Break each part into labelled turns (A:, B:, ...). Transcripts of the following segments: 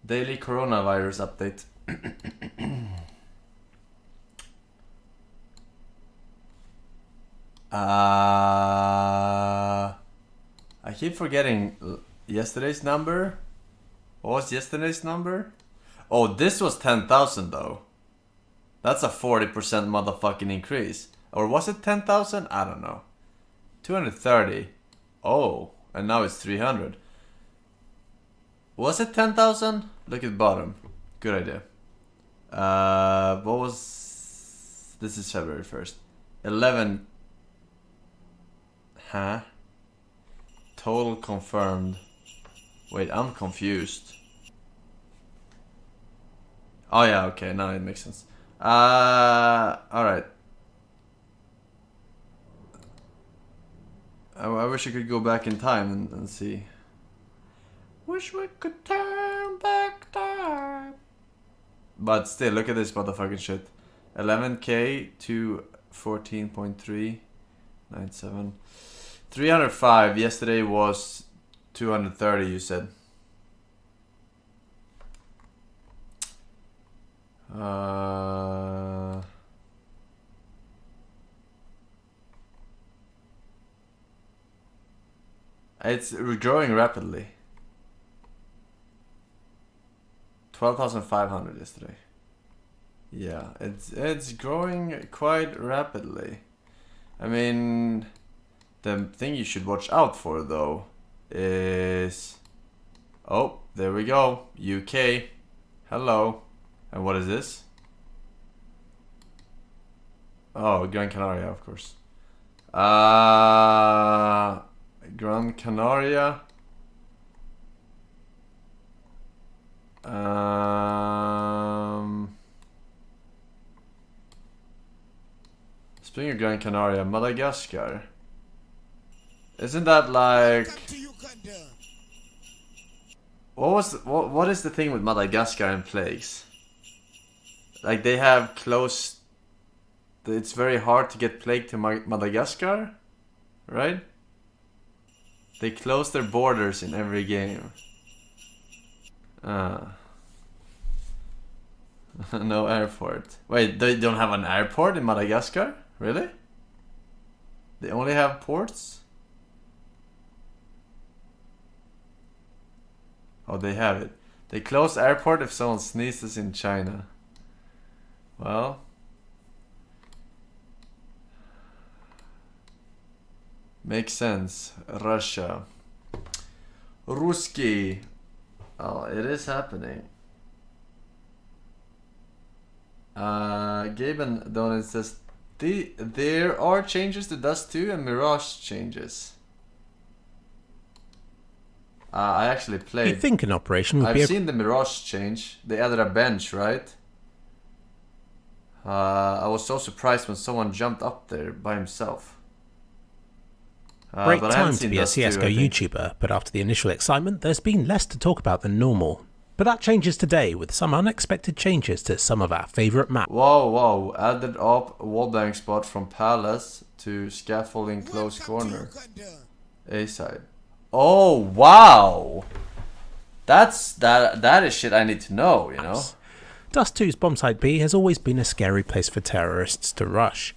A: Daily coronavirus update. I keep forgetting yesterday's number. What was yesterday's number? Oh, this was 10,000 though. That's a 40% motherfucking increase. Or was it 10,000? I don't know. 230. Oh, and now it's 300. Was it 10,000? Look at the bottom. Good idea. What was... This is February 1st. 11... Huh? Total confirmed. Wait, I'm confused. Oh yeah, okay, now it makes sense. Alright. I wish I could go back in time and see. Wish we could turn back time. But still, look at this motherfucking shit. 11k to 14.397. 305. Yesterday was 230, you said. It's growing rapidly. 12,500 yesterday. Yeah, it's growing quite rapidly. I mean, the thing you should watch out for though is... Oh, there we go. UK. Hello. And what is this? Oh, Gran Canaria, of course. Gran Canaria. Speaking of Gran Canaria, Madagascar. Isn't that like... What is the thing with Madagascar and plagues? Like they have close... It's very hard to get plague to Madagascar, right? They close their borders in every game. No airport. Wait, they don't have an airport in Madagascar? Really? They only have ports? Oh, they have it. They close airport if someone sneezes in China. Well... Makes sense. Russia. Ruski. Oh, it is happening. Gaben Donut says there are changes to Dust 2 and Mirage changes. I actually played.
B: You think an operation would
A: I've seen the Mirage change. They added a bench, right? I was so surprised when someone jumped up there by himself.
B: Great time to be a CSGO YouTuber, but after the initial excitement, there's been less to talk about than normal. But that changes today with some unexpected changes to some of our favourite maps.
A: Whoa, added up wallbang spot from Palace to scaffolding close corner. A side. Oh, wow! That is shit I need to know, you know?
B: Dust 2's bombsite B has always been a scary place for terrorists to rush.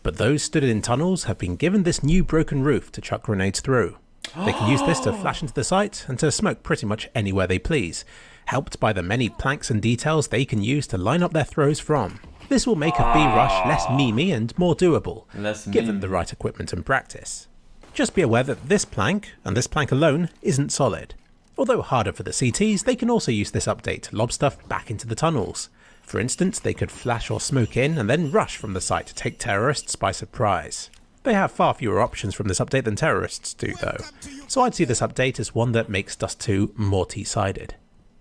B: But those stood in tunnels have been given this new broken roof to chuck grenades through. They can use this to flash into the site and to smoke pretty much anywhere they please, helped by the many planks and details they can use to line up their throws from. This will make a B rush less memey and more doable, given the right equipment and practice. Just be aware that this plank, and this plank alone, isn't solid. Although harder for the CTs, they can also use this update to lob stuff back into the tunnels. For instance, they could flash or smoke in and then rush from the site to take terrorists by surprise. They have far fewer options from this update than terrorists do though, so I'd see this update as one that makes Dust 2 more T-sided.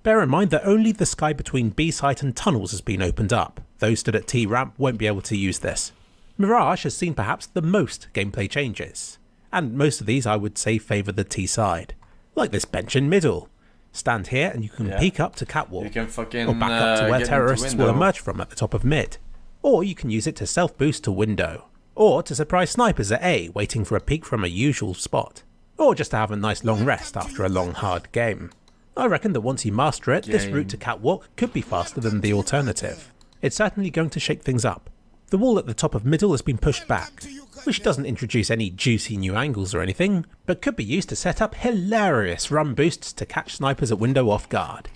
B: Bear in mind that only the sky between B site and tunnels has been opened up. Those stood at T ramp won't be able to use this. Mirage has seen perhaps the most gameplay changes, and most of these I would say favour the T side. Like this bench in middle. Stand here and you can peek up to catwalk,
A: you can fucking,
B: or back up to where terrorists will emerge from at the top of mid. Or you can use it to self-boost to window, or to surprise snipers at A waiting for a peek from a usual spot, or just to have a nice long rest after a long hard game. I reckon that once you master it, this route to Catwalk could be faster than the alternative. It's certainly going to shake things up. The wall at the top of middle has been pushed back, which doesn't introduce any juicy new angles or anything, but could be used to set up hilarious run boosts to catch snipers at window off guard.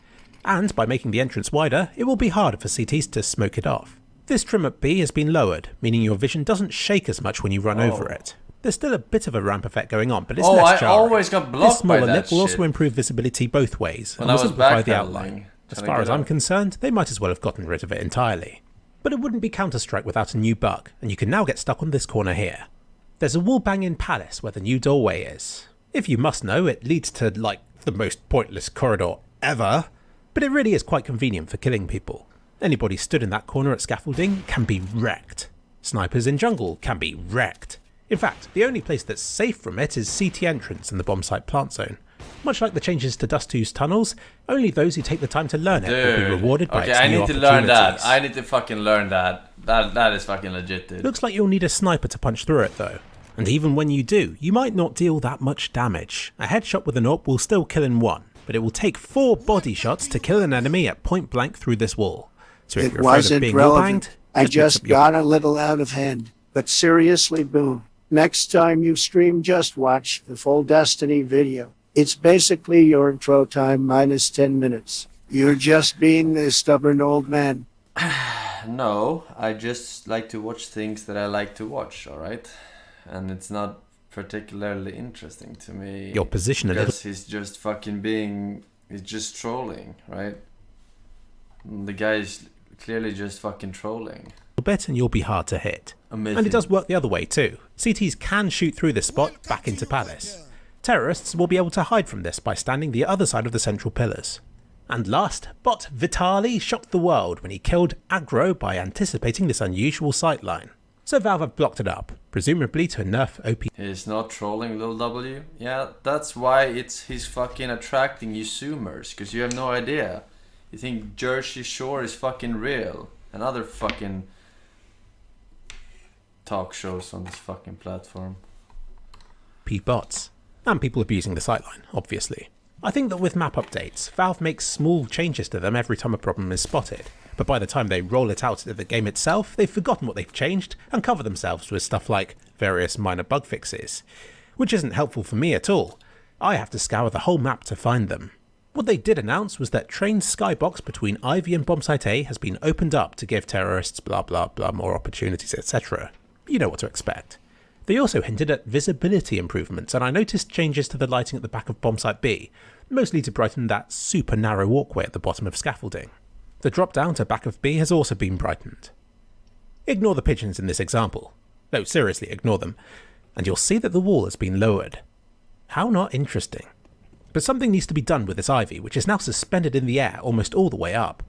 B: And by making the entrance wider, it will be harder for CTs to smoke it off. This trim at B has been lowered, meaning your vision doesn't shake as much when you run over it. There's still a bit of a ramp effect going on, but it's less jarring.
A: I always got blocked
B: this smaller
A: by that
B: lip will
A: shit.
B: also improve visibility both ways, and
A: I
B: will
A: was
B: simplify the
A: backpedaling,
B: outline. As far as I'm concerned, they might as well have gotten rid of it entirely. But it wouldn't be Counter-Strike without a new bug, and you can now get stuck on this corner here. There's a wall bang-in palace where the new doorway is. If you must know, it leads to, like, the most pointless corridor ever, but it really is quite convenient for killing people. Anybody stood in that corner at scaffolding can be wrecked. Snipers in jungle can be wrecked. In fact, the only place that's safe from it is CT entrance in the bomb site plant zone. Much like the changes to Dust 2's tunnels, only those who take the time to learn it will be rewarded by its new opportunities.
A: I need to learn that. I need to fucking learn that. That is fucking legit, dude.
B: Looks like you'll need a sniper to punch through it though. And even when you do, you might not deal that much damage. A headshot with an AWP will still kill in one, but it will take 4 body shots to kill an enemy at point blank through this wall. So if you're afraid of being wall-banged,
C: I just got a little out of hand. But seriously, Boom, next time you stream, just watch the full Destiny video. It's basically your intro time minus 10 minutes. You're just being a stubborn old man.
A: No, I just like to watch things that I like to watch, alright? And it's not particularly interesting to me.
B: Your position a little.
A: Because he's just fucking he's just trolling, right? The guy's clearly just fucking trolling.
B: A bit and you'll be hard to hit.
A: Amazing.
B: And it does work the other way too. CTs can shoot through this spot back into Palace. Terrorists will be able to hide from this by standing the other side of the central pillars. And last, Bot Vitali shocked the world when he killed Aggro by anticipating this unusual sightline. So Valve have blocked it up, presumably to nerf OP.
A: He's not trolling, Lil W. Yeah, that's why he's fucking attracting you zoomers, because you have no idea. You think Jersey Shore is fucking real, and other fucking talk shows on this fucking platform.
B: Bots. And people abusing the sightline, obviously. I think that with map updates, Valve makes small changes to them every time a problem is spotted, but by the time they roll it out to the game itself, they've forgotten what they've changed and cover themselves with stuff like various minor bug fixes, which isn't helpful for me at all. I have to scour the whole map to find them. What they did announce was that Train's skybox between Ivy and Bombsite A has been opened up to give terrorists blah blah blah more opportunities, etc. You know what to expect. They also hinted at visibility improvements, and I noticed changes to the lighting at the back of Bombsite B, mostly to brighten that super narrow walkway at the bottom of scaffolding. The drop down to back of B has also been brightened. Ignore the pigeons in this example. No, seriously, ignore them, and you'll see that the wall has been lowered. How not interesting. But something needs to be done with this Ivy, which is now suspended in the air almost all the way up.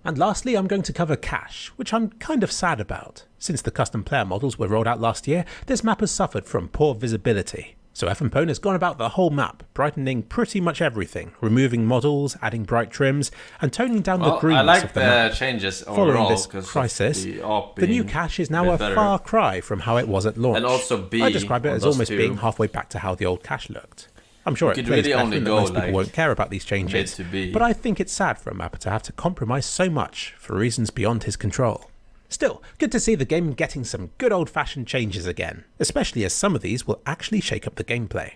B: And lastly, I'm going to cover cache, which I'm kind of sad about. Since the custom player models were rolled out last year, this map has suffered from poor visibility. So FMPone has gone about the whole map, brightening pretty much everything, removing models, adding bright trims, and toning down the greenness of the map.
A: Changes overall.
B: Following this crisis, the new cache is now a far cry from how it was at launch.
A: And also
B: I describe it as almost being halfway back to how the old cache looked. I'm sure it plays better and that most people won't care about these changes, but I think it's sad for a mapper to have to compromise so much for reasons beyond his control. Still, good to see the game getting some good old-fashioned changes again, especially as some of these will actually shake up the gameplay.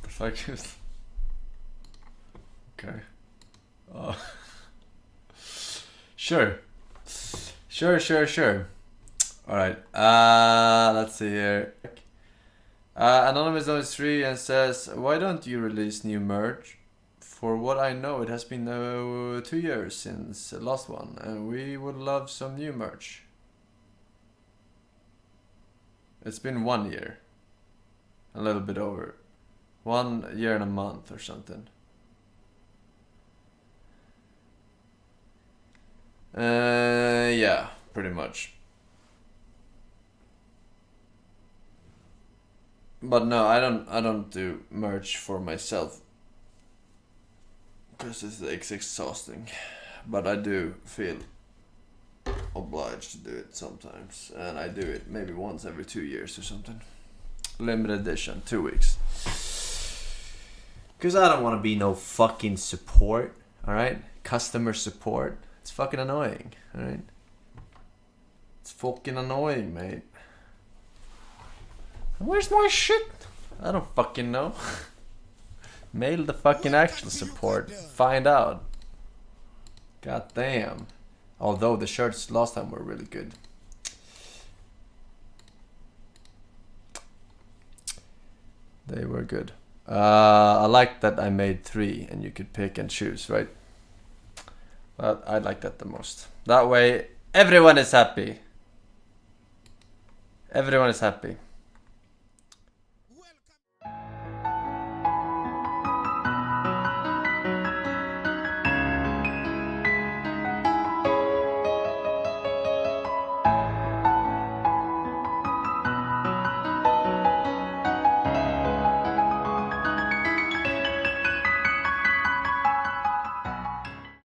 A: The fuck is... Okay. Sure. Alright, let's see here. Anonymous 3 and says, why don't you release new merch? For what I know, it has been 2 years since the last one, and we would love some new merch. It's been 1 year. A little bit over. 1 year and a month or something. Yeah, pretty much. But no, I don't do merch for myself. Because it's exhausting. But I do feel obliged to do it sometimes. And I do it maybe once every 2 years or something. Limited edition, 2 weeks. Because I don't want to be no fucking support, alright? Customer support. It's fucking annoying, alright? It's fucking annoying, mate. Where's my shit? I don't fucking know. Mail the fucking actual support. Find out. God damn. Although the shirts last time were really good. They were good. I like that I made 3 and you could pick and choose, right? But I like that the most. That way, everyone is happy. Everyone is happy.